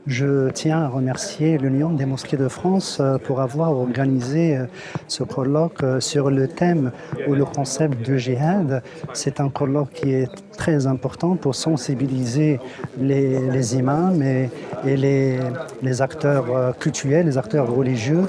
Je tiens à remercier l'Union des mosquées de France pour avoir organisé ce colloque sur le thème ou le concept de djihad. C'est un colloque qui est très important pour sensibiliser les imams et les acteurs cultuels, les acteurs religieux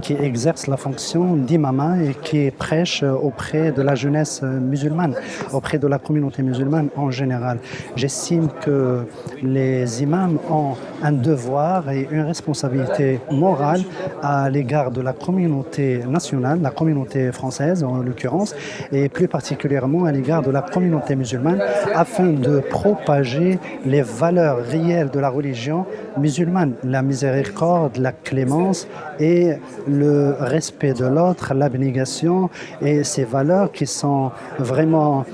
qui exercent la fonction d'imama et qui prêchent auprès de la jeunesse musulmane, auprès de la communauté musulmane en général. J'estime que les imams ont un devoir et une responsabilité morale à l'égard de la communauté nationale, la communauté française en l'occurrence, et plus particulièrement à l'égard de la communauté musulmane, afin de propager les valeurs réelles de la religion musulmane, la miséricorde, la clémence et le respect de l'autre, l'abnégation et ces valeurs qui sont vraiment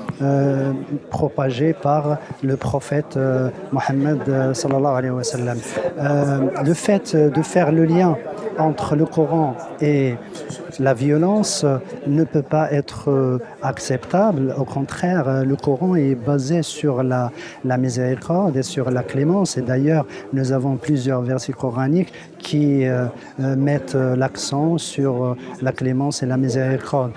propagées par le prophète Mohammed sallallahu alayhi wa sallam. Le fait de faire le lien entre le Coran et la violence ne peut pas être acceptable. Au contraire, le Coran est basé sur la miséricorde et sur la clémence. Et d'ailleurs, nous avons plusieurs versets coraniques qui mettent l'accent sur la clémence et la miséricorde.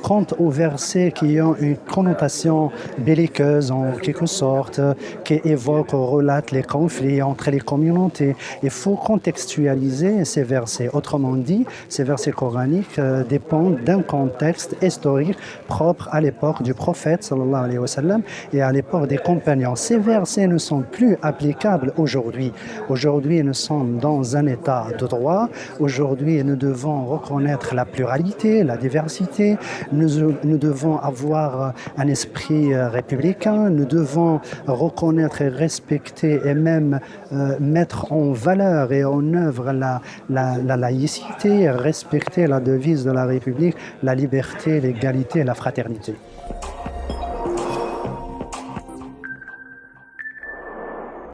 Quant aux versets qui ont une connotation belliqueuse en quelque sorte, qui évoquent, relatent les conflits entre les communautés, il faut contextualiser ces versets. Autrement dit, ces versets coraniques dépendent d'un contexte historique propre à l'époque du prophète sallallahu alayhi wa sallam et à l'époque des compagnons. Ces versets ne sont plus applicables aujourd'hui. Aujourd'hui, nous sommes dans un état de droit. Aujourd'hui, nous devons reconnaître la pluralité, la diversité. Nous devons avoir un esprit républicain. Nous devons reconnaître et respecter et même mettre en valeur et en œuvre la laïcité, respecter la devise de la République, la liberté, l'égalité et la fraternité.